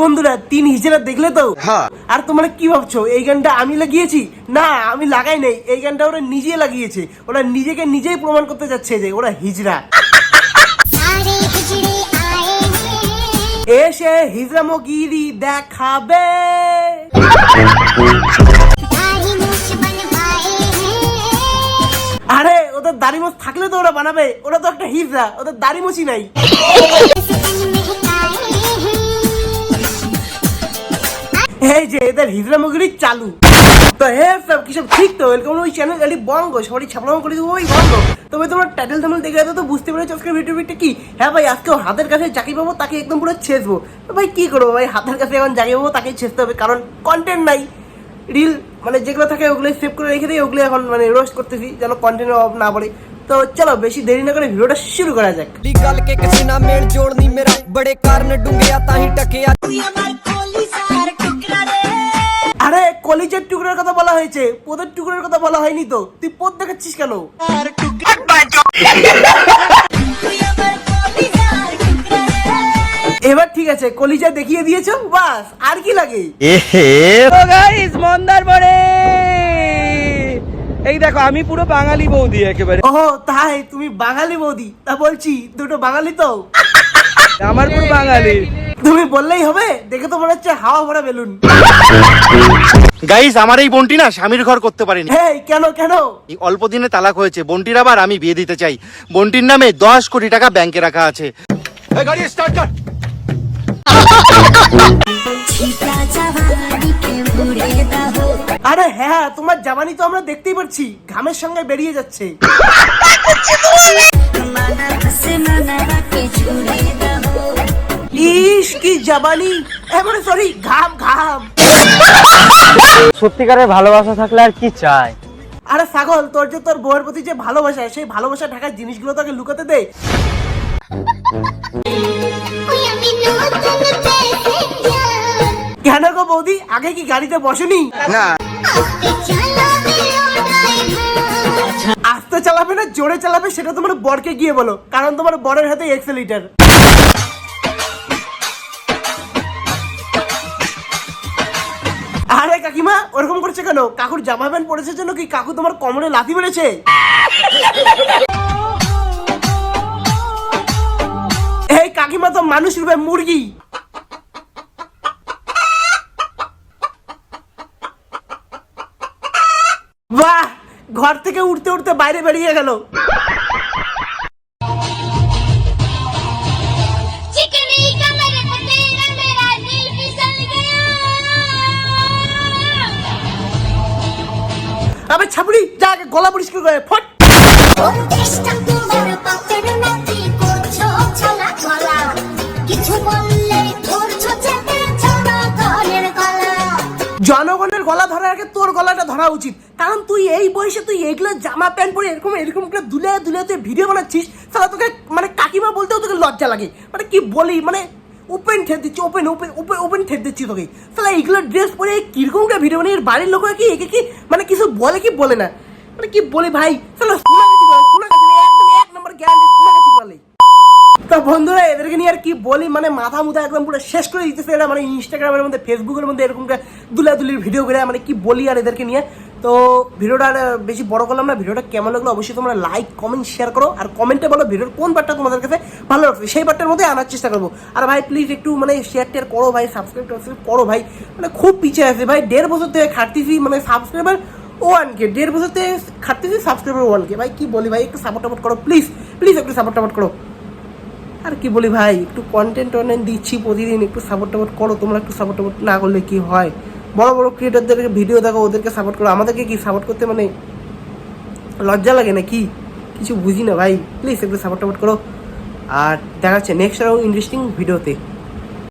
বন্ধুরা 3 হিজড়া দেখলে তো? আর তোমরা কি ভাবছো এই গানটা আমি লাগিয়েছি? না, আমি লাগাই নাই, এই গানটা ওরা নিজে লাগিয়েছে। ওরা নিজেকে নিজেই প্রমাণ করতে যাচ্ছে যে ওরা হিজড়া। এসে হিজড়ামগিরি দেখাবে। আরে ওদের দাড়ি মোছ থাকলে তো ওরা বানাবে, ওরা তো একটা হিজড়া, ওদের দাড়ি মোছি নাই। এই যে এদের হিজড়ামগিরি চালু। তো হে সব কি সব ঠিক তো? ওয়েলকাম ওই চ্যানেল এলি বঙ্গ সরি ছাপলাম করে ওই বঙ্গ। তবে তোমরা টাইটেল থাম্বনেল দেখে তো বুঝতে পেরেছো আজকে ভিডিওটা কি। হ্যাঁ ভাই, আজকে হাতের কাছে যাকে পাবো তাকে একদম পুরো ছেঁচবো। ভাই কি করবো ভাই, হাতের কাছে এখন যাকে পাবো তাকেই ছেঁচতে হবে, কারণ কন্টেন্ট নাই। রিল মানে যেগুলো থাকে ওগুলো সেভ করে রেখে দিই, ওগুলো এখন মানে রোস্ট করতেছি যেন কন্টেন্টের অভাব না পড়ে। তো চলো বেশি দেরি না করে ভিডিওটা শুরু করা যাক। আরে কলিজার টুকরার কথা বলা হয়েছে, পোদের টুকরার কথা বলা হয়নি তো। তুই পোদ দেখাচ্ছিস কেন? এবার ঠিক আছে, কলিজা দেখিয়ে দিয়েছো, বাস আর কি লাগে। এই দেখো আমি পুরো বাঙালি বৌদি একেবারে। ও তাই, তুমি বাঙালি বৌদি? তা বলছি দুটো বাঙালি তো। আমার পুরো বাঙালি। তুমি বললেই হবে, দেখে তো মনে হচ্ছে হাওয়া ভরা বেলুন। গাইস, আমার এই বোনটি না স্বামীর ঘর করতে পারেনি। হ্যাঁ কেন কেন? এই অল্প দিনে তালাক হয়েছে বোনটির, আবার আমি বিয়ে দিতে চাই। বোনটির নামে 10 কোটি টাকা ব্যাংকে রাখা আছে। গাড়ি স্টার্ট কর। আরে হ্যাঁ, তোমার জামানি তো আমরা দেখতেই পাচ্ছি, ঘামের সঙ্গে বেরিয়ে যাচ্ছে। ইস কি জাবানি, মানে সরি ঘাম ঘাম। সত্যিকারের ভালোবাসা থাকলে আর কি চাই। আরে ছাগল, তোর যে তোর বউয়ের প্রতি যে ভালোবাসা, সেই ভালোবাসা ঢাকার জিনিসগুলো তোকে লুকাতে দে। কেন গো বৌদি, আগে কি গাড়িতে বসেনি? না, আস্তে চালাবে না জোরে চালাবে সেটা তোমার বরকে গিয়ে বলো, কারণ তোমার বরের হাতে এক্সেলিটার। আরে কাকিমা ওরকম করছে কেন? কাকুর জামা প্যান্ট পরেছে জন্য কি কাকু তোমার কোমরে লাথি মেরেছে? এই কাকিমা তো মানুষ রূপে মুরগি। বাহ, ঘর থেকে উঠতে উঠতে বাইরে বেরিয়ে গেল। আবে ছাপড়ি, যা আগে গলা পরিষ্কার করে ফট। জনগণের গলা ধরার আগে তোর গলাটা ধরা উচিত, কারণ তুই এই বয়সে তুই এইগুলো জামা প্যান্ট পরে এরকম এরকম করে দুলে দুলে তুই ভিডিও বানাচ্ছিস। তাহলে তোকে মানে কাকিমা বলতেও তোকে লজ্জা লাগে। মানে কি বলি, মানে ওপেন ঠেট দিচ্ছি, ওপেন ওপেন ওপেন ওপেন ঠেট দিচ্ছি তোকে। তাহলে এইগুলো ড্রেস পরে কিরকম করে ভিডিও বানিয়ে বাড়ির লোকরা কি একে কি মানে কিছু বলে কি বলে না, মানে কি বলি ভাই। তাহলে একদম 1 নম্বর গ্যারান্টি শোনা গেছি বলে। তো বন্ধুরা এদেরকে নিয়ে আর কি বলি, মানে মাথা মুথা একদম পুরো শেষ করে দিতেছে এরা। মানে ইনস্টাগ্রামের মধ্যে ফেসবুকের মধ্যে এরকম দুলাদুলির ভিডিও করে, মানে কি বলি আর এদেরকে নিয়ে। তো ভিডিওটা আর বেশি বড় করলাম না, ভিডিওটা কেমন লাগলো অবশ্যই তোমরা লাইক কমেন্ট শেয়ার করো, আর কমেন্টে বলো ভিডিওর কোন পার্টটা তোমাদের কাছে ভালো লাগছে, সেই পার্টটার মধ্যে আনার চেষ্টা করবো। আর ভাই প্লিজ একটু মানে শেয়ার টেয়ার করো ভাই, সাবস্ক্রাইব করো ভাই। মানে খুব পিছিয়ে আছে ভাই, 1.5 বছর থেকে খাটতেছি, মানে সাবস্ক্রাইবার 1K, 1.5 বছর থেকে খাটতেছি, সাবস্ক্রাইবার 1K। ভাই কি বলি ভাই, একটু সাপোর্ট টাপোর্ট করো প্লিজ প্লিজ, একটু সাপোর্ট টাপোর্ট করো। আর কি বলি ভাই, একটু কন্টেন্ট দিচ্ছি প্রতিদিন, একটু সাপোর্ট টাপোর্ট করো। তোমরা একটু সাপোর্ট টাপোর্ট না করলে কি হয়? বড় বড় ক্রিয়েটরদেরকে ভিডিও দেখো, ওদেরকে সাপোর্ট করো, আমাদেরকে কি সাপোর্ট করতে মানে লজ্জা লাগে না কি? কিছু বুঝি না ভাই, প্লিজ একটু সাপোর্ট টাপোর্ট করো। আর দেখা যাচ্ছে নেক্সট আরও ইন্টারেস্টিং ভিডিওতে।